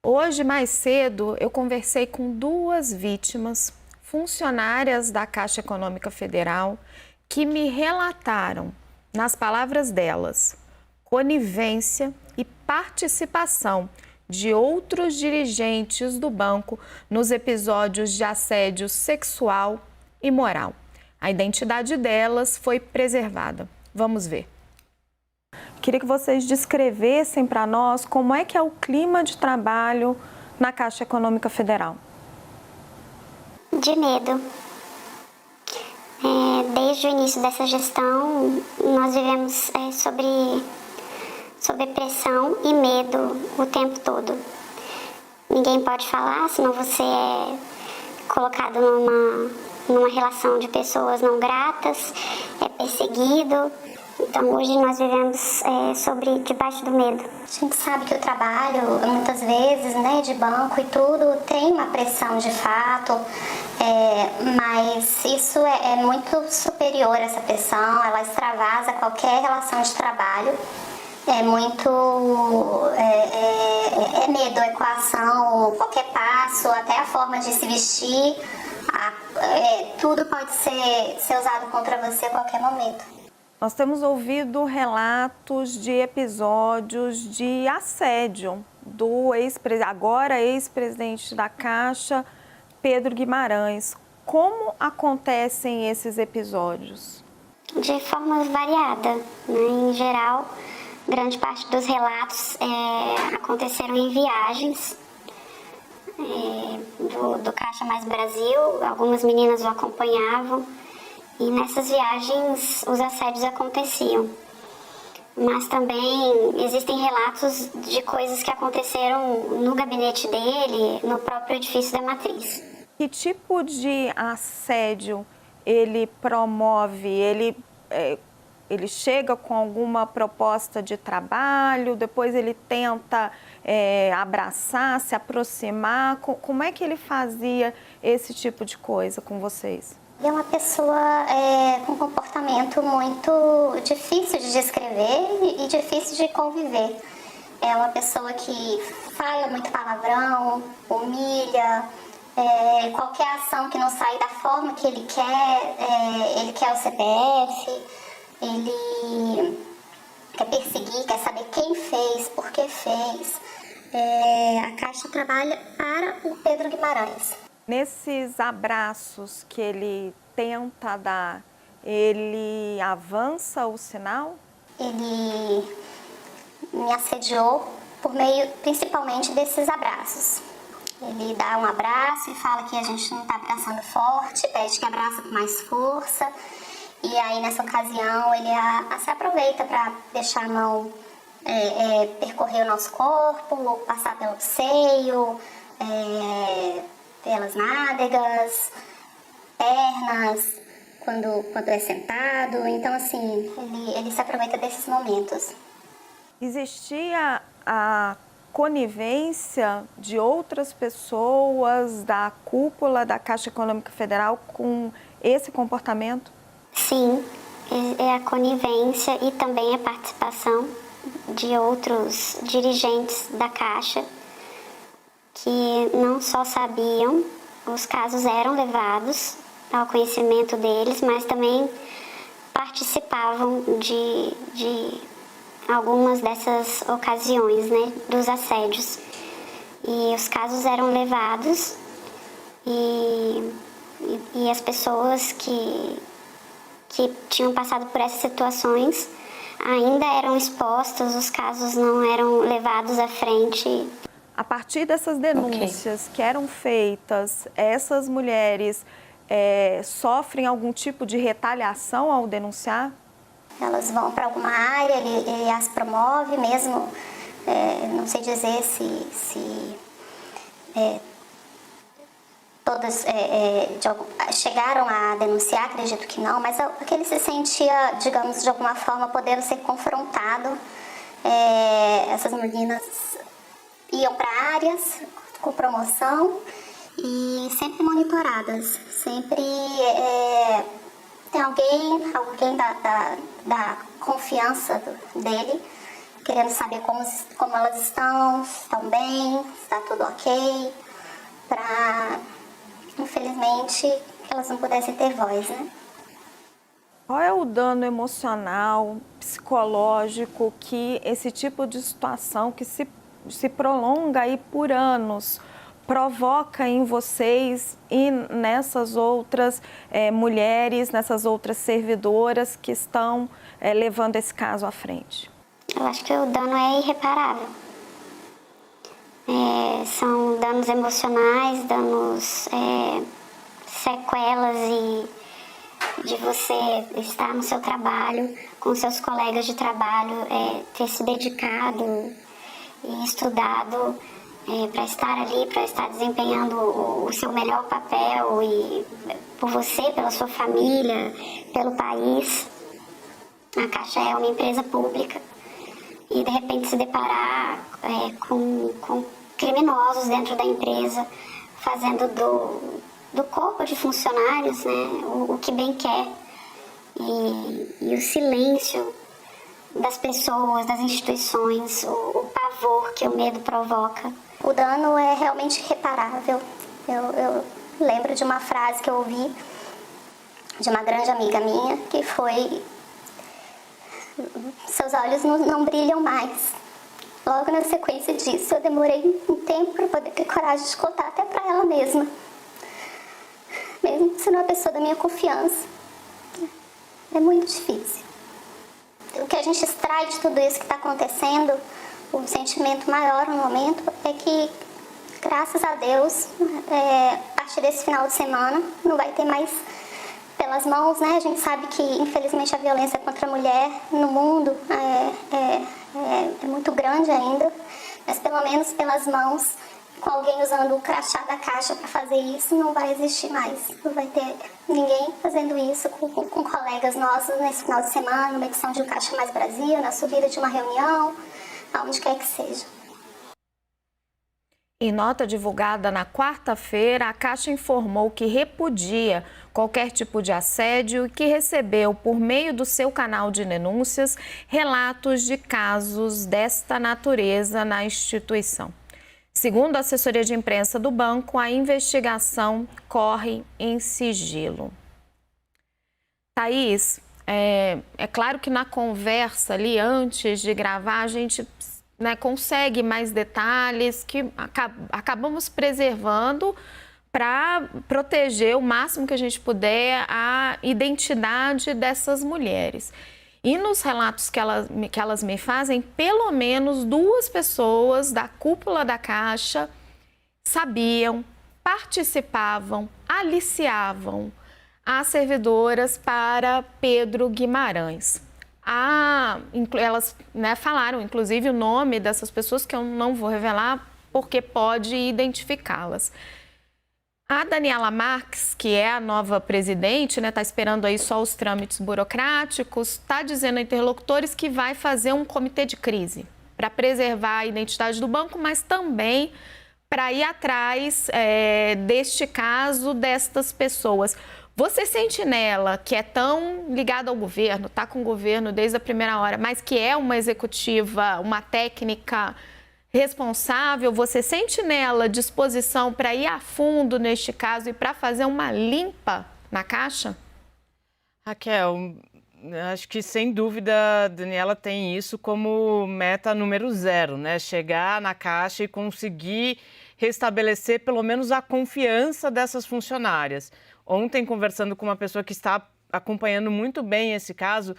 Hoje, mais cedo, eu conversei com duas vítimas, funcionárias da Caixa Econômica Federal, que me relataram, nas palavras delas, conivência e participação de outros dirigentes do banco nos episódios de assédio sexual e moral. A identidade delas foi preservada. Vamos ver. Queria que vocês descrevessem para nós como é que é o clima de trabalho na Caixa Econômica Federal. De medo. Desde o início dessa gestão, nós vivemos sob pressão e medo o tempo todo. Ninguém pode falar, senão você é colocado numa relação de pessoas não gratas, é perseguido. Então, hoje nós vivemos debaixo do medo. A gente sabe que o trabalho, muitas vezes, de banco e tudo, tem uma pressão de fato, mas isso é muito superior a essa pressão, ela extravasa qualquer relação de trabalho. É medo, é coação, qualquer passo, até a forma de se vestir, tudo pode ser usado contra você a qualquer momento. Nós temos ouvido relatos de episódios de assédio do agora ex-presidente da Caixa, Pedro Guimarães. Como acontecem esses episódios? De forma variada, Em geral, grande parte dos relatos aconteceram em viagens do Caixa Mais Brasil. Algumas meninas o acompanhavam. E nessas viagens os assédios aconteciam. Mas também existem relatos de coisas que aconteceram no gabinete dele, no próprio edifício da Matriz. Que tipo de assédio ele promove? Ele chega com alguma proposta de trabalho, depois ele tenta abraçar, se aproximar. Como é que ele fazia esse tipo de coisa com vocês? Ele é uma pessoa com um comportamento muito difícil de descrever e difícil de conviver. É uma pessoa que fala muito palavrão, humilha, qualquer ação que não sai da forma que ele quer o CPF, ele quer perseguir, quer saber quem fez, por que fez. A Caixa trabalha para o Pedro Guimarães. Nesses abraços que ele tenta dar, ele avança o sinal? Ele me assediou por meio, principalmente, desses abraços. Ele dá um abraço e fala que a gente não está abraçando forte, pede que abraça com mais força. E aí, nessa ocasião, ele se aproveita para deixar a mão percorrer o nosso corpo, passar pelo seio, pelas nádegas, pernas, quando é sentado. Então, assim, ele se aproveita desses momentos. Existia a conivência de outras pessoas da cúpula da Caixa Econômica Federal com esse comportamento? Sim, é a conivência e também a participação de outros dirigentes da Caixa que não só sabiam, os casos eram levados ao conhecimento deles, mas também participavam de algumas dessas ocasiões, dos assédios. E os casos eram levados e as pessoas que tinham passado por essas situações ainda eram expostas, os casos não eram levados à frente. A partir dessas denúncias que eram feitas, essas mulheres sofrem algum tipo de retaliação ao denunciar? Elas vão para alguma área, ele as promove mesmo, não sei dizer se todas chegaram a denunciar, acredito que não, mas porque ele se sentia, digamos, de alguma forma, podendo ser confrontado. Essas meninas iam para áreas com promoção e sempre monitoradas, sempre tem alguém da confiança dele, querendo saber como elas estão bem, está tudo ok, para, infelizmente, elas não pudessem ter voz, né? Qual é o dano emocional, psicológico que esse tipo de situação que se prolonga aí por anos provoca em vocês e nessas outras mulheres, nessas outras servidoras que estão levando esse caso à frente? Eu acho que o dano é irreparável. São danos emocionais, danos, sequelas de você estar no seu trabalho, com seus colegas de trabalho, ter se dedicado e estudado para estar ali, para estar desempenhando o seu melhor papel e por você, pela sua família, pelo país. A Caixa é uma empresa pública e de repente se deparar com criminosos dentro da empresa, fazendo do corpo de funcionários, né, o que bem quer. E o silêncio das pessoas, das instituições, o pavor que o medo provoca. O dano é realmente irreparável. Eu lembro de uma frase que eu ouvi de uma grande amiga minha, que foi: seus olhos não brilham mais. Logo na sequência disso, eu demorei um tempo para poder ter coragem de contar até para ela mesma. Mesmo sendo uma pessoa da minha confiança. É muito difícil. O que a gente extrai de tudo isso que está acontecendo, o sentimento maior no momento, é que, graças a Deus, a partir desse final de semana, não vai ter mais pelas mãos, né? A gente sabe que, infelizmente, a violência contra a mulher no mundo é muito grande ainda, mas pelo menos pelas mãos, com alguém usando o crachá da Caixa para fazer isso, não vai existir mais. Não vai ter ninguém fazendo isso com colegas nossos nesse final de semana, numa edição de um Caixa Mais Brasil, na subida de uma reunião, aonde quer que seja. Em nota divulgada na quarta-feira, a Caixa informou que repudia qualquer tipo de assédio e que recebeu, por meio do seu canal de denúncias, relatos de casos desta natureza na instituição. Segundo a assessoria de imprensa do banco, a investigação corre em sigilo. Thaís, é claro que na conversa ali, antes de gravar, a gente consegue mais detalhes que acabamos preservando para proteger o máximo que a gente puder a identidade dessas mulheres. E nos relatos que elas me fazem, pelo menos 2 pessoas da cúpula da Caixa sabiam, participavam, aliciavam as servidoras para Pedro Guimarães. Elas falaram, inclusive, o nome dessas pessoas, que eu não vou revelar, porque pode identificá-las. A Daniela Marques, que é a nova presidente, está esperando aí só os trâmites burocráticos, está dizendo a interlocutores que vai fazer um comitê de crise para preservar a identidade do banco, mas também para ir atrás deste caso, destas pessoas. Você sente nela, que é tão ligada ao governo, está com o governo desde a primeira hora, mas que é uma executiva, uma técnica responsável, você sente nela disposição para ir a fundo neste caso e para fazer uma limpa na Caixa? Raquel, acho que sem dúvida a Daniela tem isso como meta número 0, né? Chegar na Caixa e conseguir restabelecer pelo menos a confiança dessas funcionárias. Ontem, conversando com uma pessoa que está acompanhando muito bem esse caso,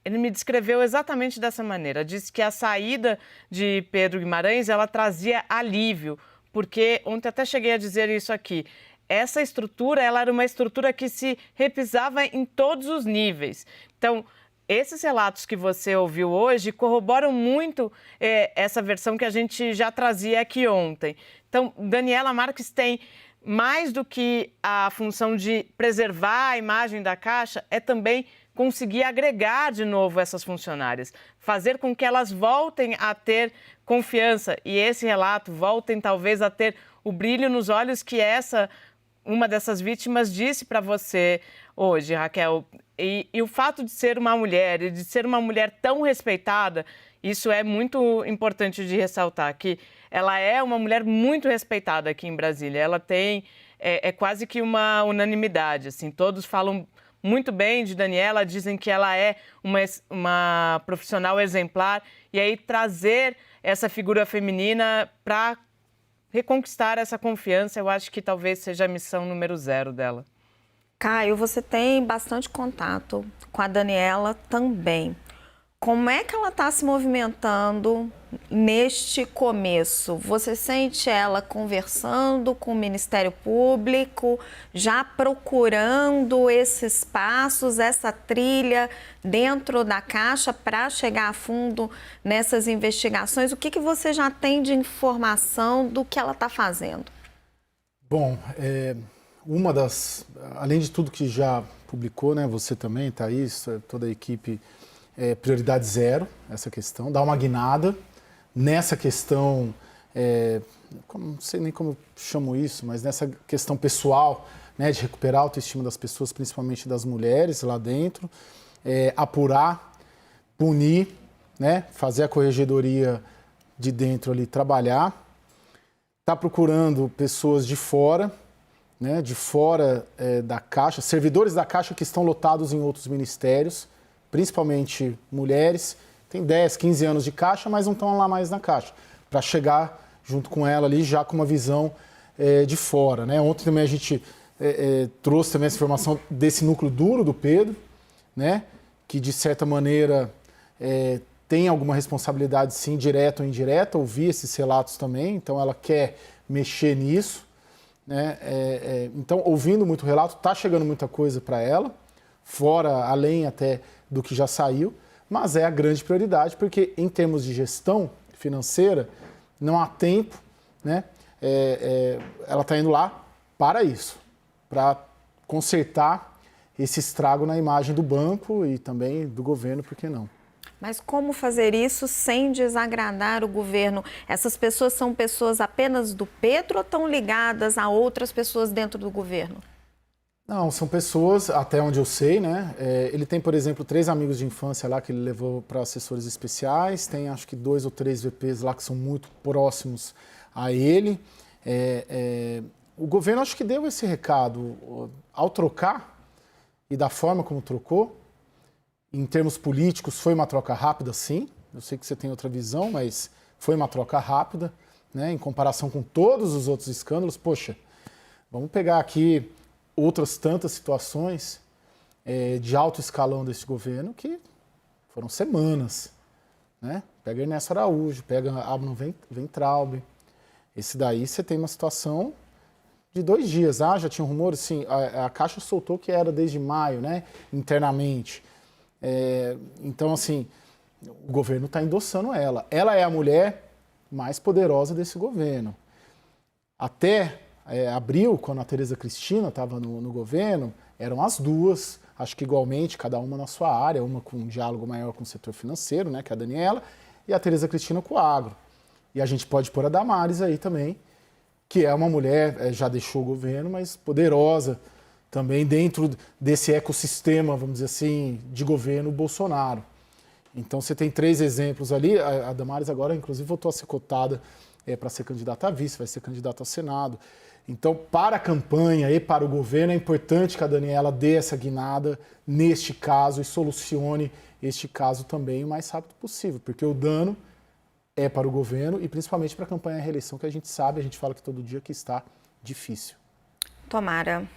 ele me descreveu exatamente dessa maneira. Disse que a saída de Pedro Guimarães, ela trazia alívio, porque ontem até cheguei a dizer isso aqui. Essa estrutura, ela era uma estrutura que se repisava em todos os níveis. Então, esses relatos que você ouviu hoje corroboram muito essa versão que a gente já trazia aqui ontem. Então, Daniela Marques tem mais do que a função de preservar a imagem da Caixa, é também conseguir agregar de novo essas funcionárias, fazer com que elas voltem a ter confiança e esse relato voltem talvez a ter o brilho nos olhos que uma dessas vítimas disse para você hoje, Raquel. E o fato de ser uma mulher e de ser uma mulher tão respeitada, isso é muito importante de ressaltar, que ela é uma mulher muito respeitada aqui em Brasília. Ela tem, é quase que uma unanimidade, assim, todos falam muito bem de Daniela, dizem que ela é uma profissional exemplar, e aí trazer essa figura feminina para reconquistar essa confiança, eu acho que talvez seja a missão número 0 dela. Caio, você tem bastante contato com a Daniela também. Como é que ela está se movimentando neste começo? Você sente ela conversando com o Ministério Público, já procurando esses passos, essa trilha dentro da Caixa para chegar a fundo nessas investigações? O que você já tem de informação do que ela está fazendo? Bom, além de tudo que já publicou, né, você também, Thaís, toda a equipe, prioridade 0, essa questão, dar uma guinada nessa questão, não sei nem como eu chamo isso, mas nessa questão pessoal, né, de recuperar a autoestima das pessoas, principalmente das mulheres lá dentro, apurar, punir, né, fazer a corregedoria de dentro ali trabalhar, está procurando pessoas de fora, né, da Caixa, servidores da Caixa que estão lotados em outros ministérios, principalmente mulheres, tem 10, 15 anos de Caixa, mas não estão lá mais na Caixa, para chegar junto com ela ali já com uma visão de fora, né? Ontem também a gente trouxe também essa informação desse núcleo duro do Pedro, né, que de certa maneira tem alguma responsabilidade sim, direta ou indireta, ouvir esses relatos também, então ela quer mexer nisso, né? Então ouvindo muito relato, está chegando muita coisa para ela, fora, além até do que já saiu, mas é a grande prioridade, porque em termos de gestão financeira, não há tempo, né? Ela está indo lá para isso, para consertar esse estrago na imagem do banco e também do governo, por que não? Mas como fazer isso sem desagradar o governo? Essas pessoas são pessoas apenas do Pedro ou estão ligadas a outras pessoas dentro do governo? Não, são pessoas, até onde eu sei, né? Ele tem, por exemplo, 3 amigos de infância lá que ele levou para assessores especiais, tem acho que 2 ou 3 VPs lá que são muito próximos a ele. O governo acho que deu esse recado. Ao trocar, e da forma como trocou, em termos políticos foi uma troca rápida, sim. Eu sei que você tem outra visão, mas foi uma troca rápida, né? Em comparação com todos os outros escândalos. Poxa, vamos pegar aqui outras tantas situações de alto escalão desse governo que foram semanas, né? Pega Ernesto Araújo, pega Amnon Weintraub. Esse daí você tem uma situação de 2 dias. Já tinha um rumor, assim, a Caixa soltou que era desde maio, né? Internamente. Então, assim, o governo está endossando ela. Ela é a mulher mais poderosa desse governo. Até abril, quando a Tereza Cristina estava no governo, eram as duas, acho que igualmente, cada uma na sua área, uma com um diálogo maior com o setor financeiro, né, que é a Daniela, e a Tereza Cristina com o agro. E a gente pode pôr a Damares aí também, que é uma mulher, já deixou o governo, mas poderosa também dentro desse ecossistema, vamos dizer assim, de governo Bolsonaro. Então você tem 3 exemplos ali, a Damares agora inclusive voltou a ser cotada para ser candidata a vice, vai ser candidata ao Senado. Então, para a campanha e para o governo, é importante que a Daniela dê essa guinada neste caso e solucione este caso também o mais rápido possível, porque o dano é para o governo e principalmente para a campanha à reeleição, que a gente sabe, a gente fala que todo dia que está difícil. Tomara.